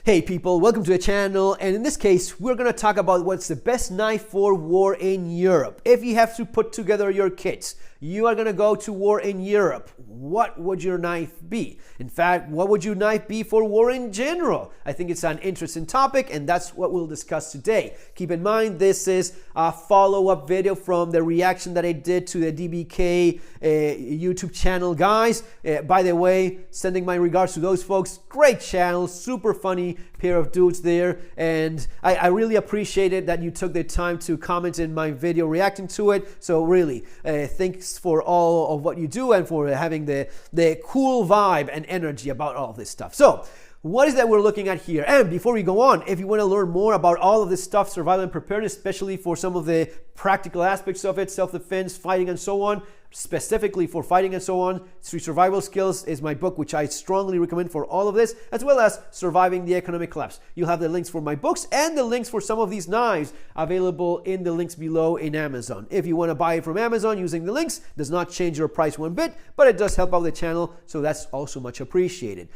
Hey people, welcome to the channel, and in this case we're going to talk about what's the best knife for war in Europe. If you have to put together your kits, you are going to go to war in Europe, what would your knife be? In fact, what would your knife be for war in general? I think it's an interesting topic, and that's what we'll discuss today. Keep in mind, this is a follow-up video from the reaction that I did to the DBK YouTube channel, guys. By the way, sending my regards to those folks. Great channel, super funny pair of dudes there, and I really appreciate it that you took the time to comment in my video reacting to it. So really, thanks for all of what you do and for having the cool vibe and energy about all of this stuff. So what is that we're looking at here? And before we go on, if you want to learn more about all of this stuff, survival and preparedness, especially for some of the practical aspects of it, self-defense, fighting and so on, specifically for fighting and so on, Street Survival Skills is my book, which I strongly recommend for all of this, as well as Surviving the Economic Collapse. You'll have the links for my books and the links for some of these knives available in the links below in Amazon. If you want to buy it from Amazon using the links, does not change your price one bit, but it does help out the channel, so that's also much appreciated.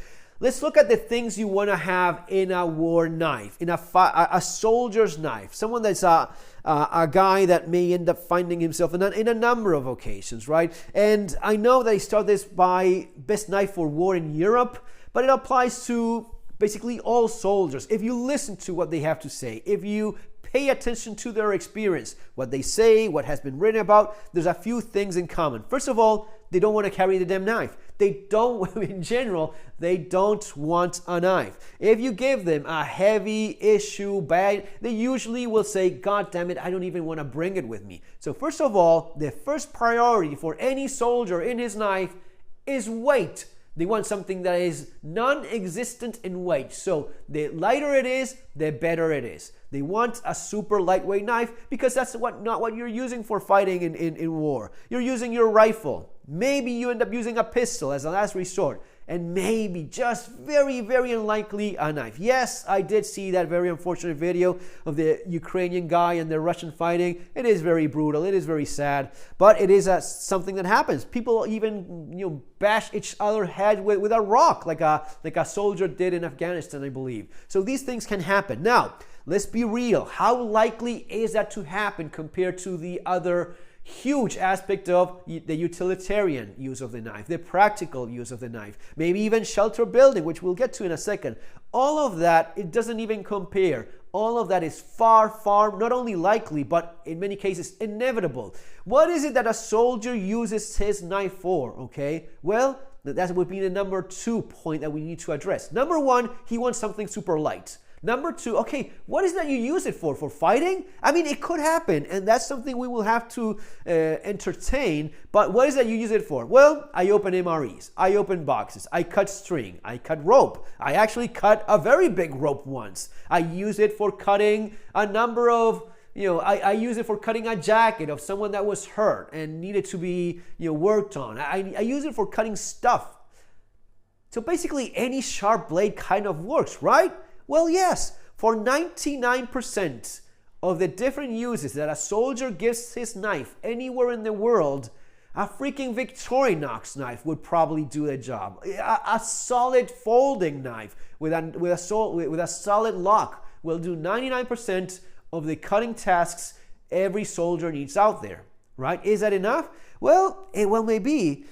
Let's look at the things you want to have in a war knife, in a soldier's knife, someone that's a guy that may end up finding himself in a number of occasions, right? And I know they start this by best knife for war in Europe, but it applies to basically all soldiers. If you listen to what they have to say, if you pay attention to their experience, what they say, what has been written about, there's a few things in common. First of all, they don't want to carry the damn knife. They don't, in general, they don't want a knife. If you give them a heavy issue bag, they usually will say, God damn it, I don't even want to bring it with me. So first of all, the first priority for any soldier in his knife is weight. They want something that is non-existent in weight. So the lighter it is, the better it is. They want a super lightweight knife because that's not what you're using for fighting in war. You're using your rifle. Maybe you end up using a pistol as a last resort. And maybe, just very, very unlikely, a knife. Yes, I did see that very unfortunate video of the Ukrainian guy and the Russian fighting. It is very brutal. It is very sad. But it is something that happens. People even bash each other's head with a rock, like a soldier did in Afghanistan, I believe. So these things can happen. Now, let's be real. How likely is that to happen compared to the other huge aspect of the utilitarian use of the knife, the practical use of the knife, maybe even shelter building, which we'll get to in a second? All of that, it doesn't even compare. All of that is far, far not only likely, but in many cases inevitable. What is it that a soldier uses his knife for? Okay, well, that would be the number 2 point that we need to address. Number 1, he wants something super light. Number 2, okay, what is that you use it for? For fighting? I mean, it could happen, and that's something we will have to entertain, but what is that you use it for? Well, I open MREs, I open boxes, I cut string, I cut rope. I actually cut a very big rope once. I use it for cutting a number of, I use it for cutting a jacket of someone that was hurt and needed to be, worked on. I use it for cutting stuff. So basically, any sharp blade kind of works, right? Well, yes, for 99% of the different uses that a soldier gives his knife anywhere in the world, a freaking Victorinox knife would probably do the job. A solid folding knife with a solid lock will do 99% of the cutting tasks every soldier needs out there, right? Is that enough? Well, it well may be,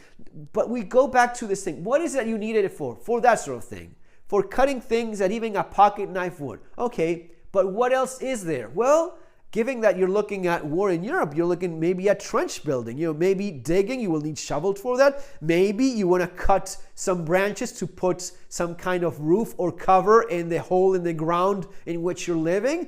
but we go back to this thing. What is that you needed it for? For that sort of thing. For cutting things that even a pocket knife would. Okay, but what else is there? Well, given that you're looking at war in Europe, you're looking maybe at trench building. Maybe digging, you will need shovels for that. Maybe you want to cut some branches to put some kind of roof or cover in the hole in the ground in which you're living.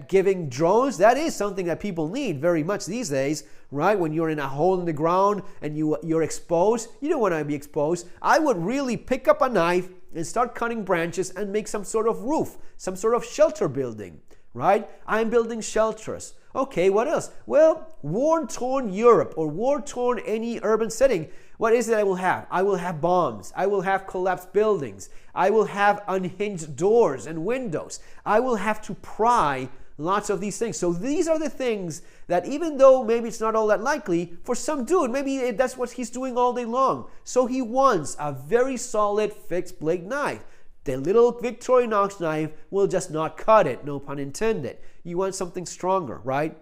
Giving drones, that is something that people need very much these days, right? When you're in a hole in the ground and you're exposed, you don't want to be exposed. I would really pick up a knife and start cutting branches and make some sort of roof, some sort of shelter building, right? I'm building shelters. Okay, what else? Well, war-torn Europe or war-torn any urban setting, what is it I will have? I will have bombs. I will have collapsed buildings. I will have unhinged doors and windows. I will have to pry lots of these things. So these are the things that, even though maybe it's not all that likely, for some dude, maybe that's what he's doing all day long. So he wants a very solid fixed blade knife. the little Victorinox knife will just not cut it, no pun intended. You want something stronger, right?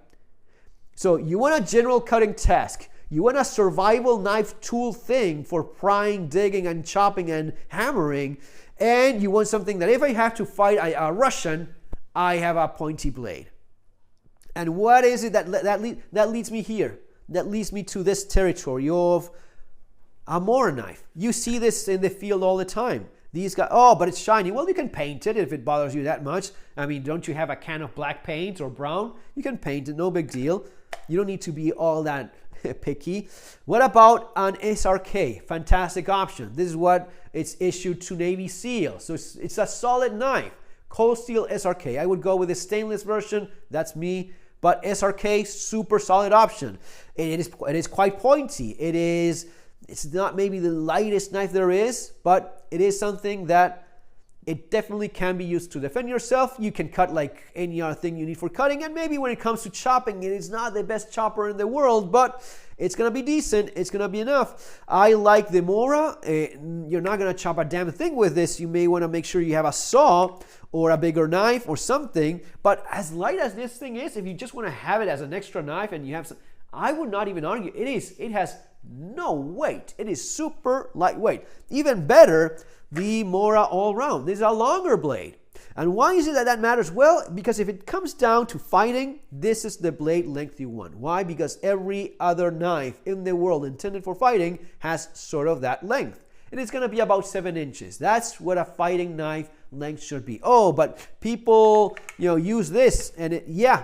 So you want a general cutting task. You want a survival knife tool thing for prying, digging, and chopping and hammering. And you want something that if I have to fight a Russian, I have a pointy blade. And what is it that leads me here? That leads me to this territory of a Mora knife. You see this in the field all the time. These guys, oh, but it's shiny. Well, you can paint it if it bothers you that much. I mean, don't you have a can of black paint or brown? You can paint it, no big deal. You don't need to be all that picky. What about an SRK? Fantastic option. This is what it's issued to Navy SEAL. So it's a solid knife. Cold steel SRK. I would go with the stainless version. That's me. But SRK, super solid option. It is quite pointy. It's not maybe the lightest knife there is, but it is something that it definitely can be used to defend yourself. You can cut like any other thing you need for cutting, and maybe when it comes to chopping, it is not the best chopper in the world, but it's gonna be decent. It's gonna be enough. I like the Mora. You're not gonna chop a damn thing with this. You may want to make sure you have a saw or a bigger knife or something. But as light as this thing is, if you just want to have it as an extra knife and you have some, I would not even argue. It has no weight. It is super lightweight. Even better, the Mora all-round. This is a longer blade. And why is it that matters? Well, because if it comes down to fighting, this is the blade length you want. Why? Because every other knife in the world intended for fighting has sort of that length. And it's going to be about 7 inches. That's what a fighting knife length should be. Oh, but people, use this and yeah.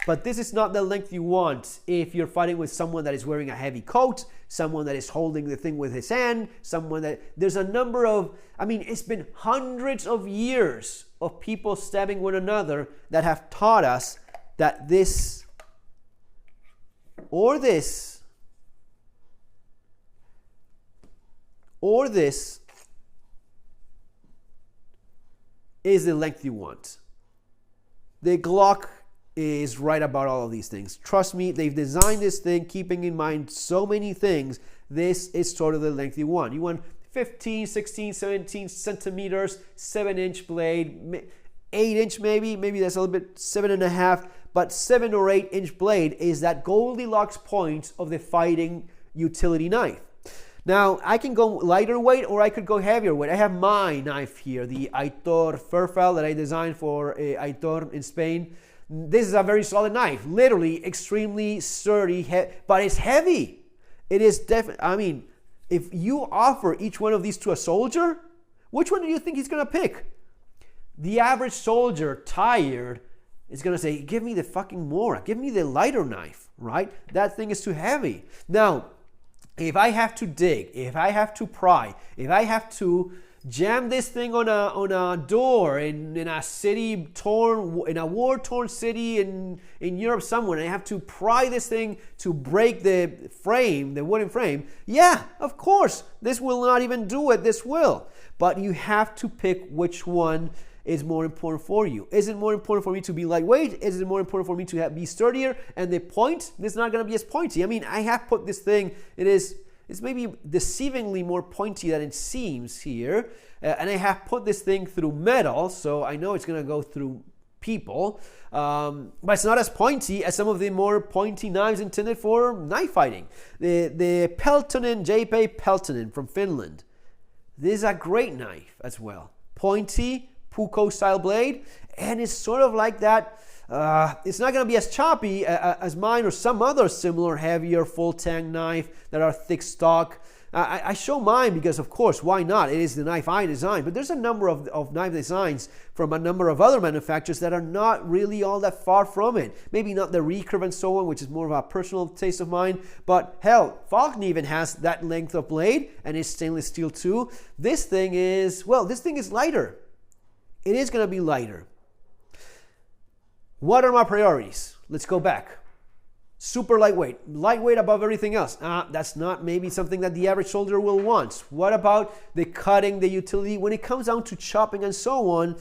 But this is not the length you want if you're fighting with someone that is wearing a heavy coat, someone that is holding the thing with his hand, someone that... There's a number of... it's been hundreds of years of people stabbing one another that have taught us that this or this or this is the length you want. The Glock is right about all of these things. Trust me, they've designed this thing keeping in mind so many things. This is sort of the length you want. You want 15, 16, 17 centimeters, 7-inch blade, 8-inch maybe that's a little bit 7.5, but 7 or 8-inch blade is that Goldilocks point of the fighting utility knife. Now, I can go lighter weight or I could go heavier weight. I have my knife here, the Aitor Furfel that I designed for Aitor in Spain. This is a very solid knife, literally extremely sturdy, but it's heavy. It is definitely, if you offer each one of these to a soldier, which one do you think he's going to pick? The average soldier, tired, is going to say, give me the fucking Mora, give me the lighter knife, right? That thing is too heavy. Now, if I have to dig, if I have to pry, if I have to jam this thing on a door in a city in a war-torn city in Europe somewhere, and I have to pry this thing to break the frame, the wooden frame, yeah, of course, this will not even do it, this will. But you have to pick which one is more important for you. Is it more important for me to be lightweight? Is it more important for me to be sturdier? And the point, this is not going to be as pointy. I have put this thing, it's maybe deceivingly more pointy than it seems here. And I have put this thing through metal, so I know it's going to go through people. But it's not as pointy as some of the more pointy knives intended for knife fighting. The Peltonen, JP Peltonen from Finland. This is a great knife as well. Pointy, Puukko style blade. And it's sort of like that. It's not going to be as choppy as mine or some other similar heavier full tang knife that are thick stock. I show mine because, of course, why not? It is the knife I designed. But there's a number of knife designs from a number of other manufacturers that are not really all that far from it. Maybe not the recurve and so on, which is more of a personal taste of mine. But hell, Falcon even has that length of blade, and it's stainless steel too. This thing is lighter. It is going to be lighter. What are my priorities? Let's go back. Super lightweight. Lightweight above everything else. That's not maybe something that the average soldier will want. What about the cutting, the utility? When it comes down to chopping and so on,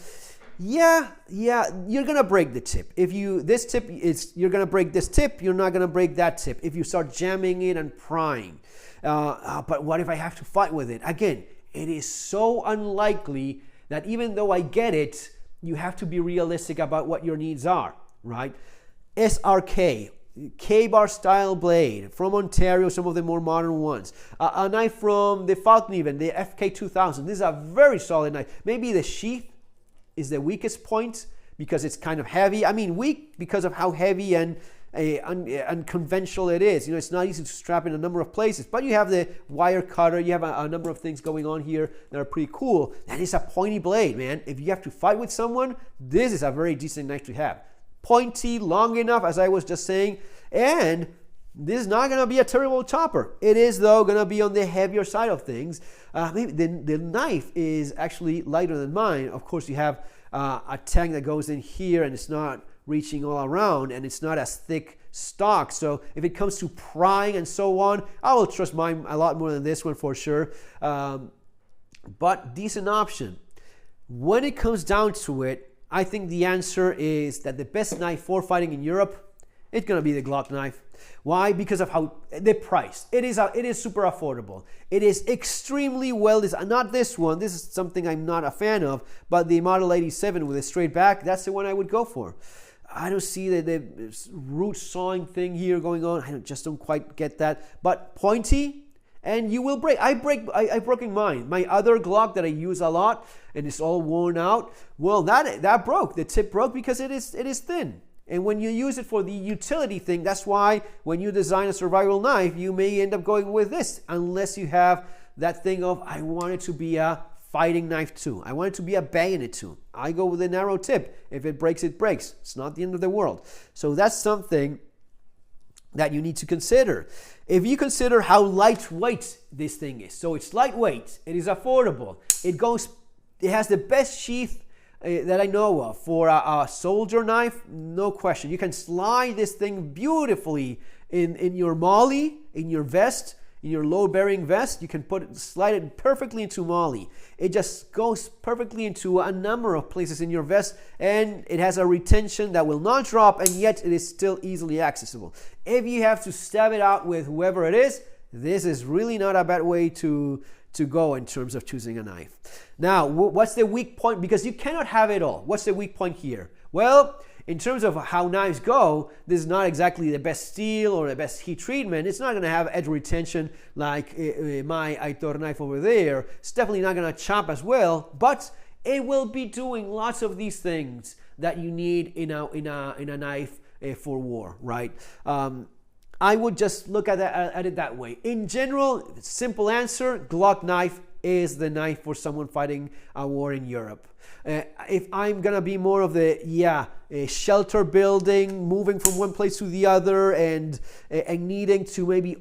yeah, you're going to break the tip. You're going to break this tip, you're not going to break that tip if you start jamming it and prying. But what if I have to fight with it? Again, it is so unlikely that even though I get it, you have to be realistic about what your needs are, right? SRK, K-bar style blade from Ontario, some of the more modern ones. A knife from the Falkneven, the FK2000. This is a very solid knife. Maybe the sheath is the weakest point because it's kind of heavy. I mean, weak because of how heavy and unconventional it is. You know, it's not easy to strap in a number of places, but you have the wire cutter. You have a number of things going on here that are pretty cool. And it's a pointy blade, man. If you have to fight with someone, this is a very decent knife to have. Pointy, long enough, as I was just saying, and this is not going to be a terrible chopper. It is, though, going to be on the heavier side of things. Maybe the knife is actually lighter than mine. Of course, you have a tang that goes in here, and it's not reaching all around, and it's not as thick stock. So if it comes to prying and so on, I will trust mine a lot more than this one for sure. But decent option. When it comes down to it, I think the answer is that the best knife for fighting in Europe, it's going to be the Glock knife. Why? Because of how the price. It is super affordable. It is extremely well designed. Not this one. This is something I'm not a fan of. But the Model 87 with a straight back, that's the one I would go for. I don't see the root sawing thing here going on. I just don't quite get that. But pointy, and you will break. I've broken mine. My other Glock that I use a lot, and it's all worn out. Well, that broke. The tip broke because it is thin. And when you use it for the utility thing, that's why when you design a survival knife, you may end up going with this, unless you have that thing of, I want it to be a fighting knife too. I want it to be a bayonet too. I go with a narrow tip. If it breaks, it breaks. It's not the end of the world. So that's something that you need to consider. If you consider how lightweight this thing is, so it's lightweight, it is affordable, it has the best sheath that I know of for a soldier knife, no question. You can slide this thing beautifully in your molly, in your vest, in your load-bearing vest. You can slide it perfectly into molly. It just goes perfectly into a number of places in your vest, and it has a retention that will not drop, and yet it is still easily accessible. If you have to stab it out with whoever it is, this is really not a bad way to go in terms of choosing a knife. Now, what's the weak point? Because you cannot have it all. What's the weak point here? Well, in terms of how knives go, this is not exactly the best steel or the best heat treatment. It's not going to have edge retention like my Aitor knife over there. It's definitely not going to chop as well, but it will be doing lots of these things that you need in a knife for war, right? I would just look at it that way. In general, simple answer, Glock knife is the knife for someone fighting a war in Europe. If I'm going to be more of the, shelter building, moving from one place to the other, and needing to maybe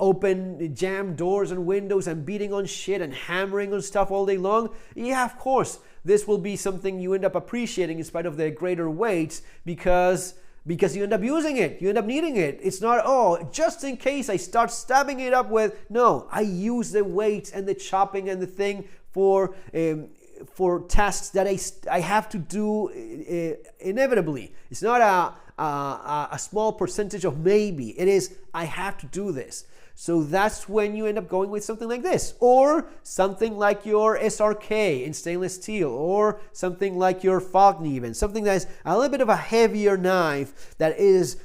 jam doors and windows and beating on shit and hammering on stuff all day long, yeah, of course, this will be something you end up appreciating in spite of the greater weight because you end up using it, you end up needing it. It's not, just in case I start stabbing it up with, no, I use the weight and the chopping and the thing for tasks that I have to do inevitably. It's not a small percentage of maybe. It is, I have to do this. So that's when you end up going with something like this, or something like your SRK in stainless steel, or something like your Falkneven, something that is a little bit of a heavier knife that is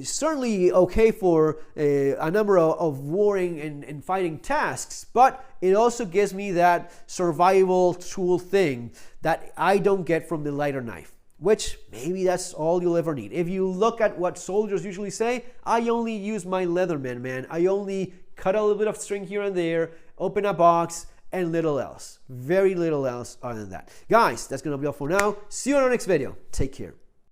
certainly okay for a number of warring and fighting tasks, but it also gives me that survival tool thing that I don't get from the lighter knife, which maybe that's all you'll ever need. If you look at what soldiers usually say, I only use my Leatherman, man. I only cut a little bit of string here and there, open a box, and little else. Very little else other than that. Guys, that's going to be all for now. See you on our next video. Take care.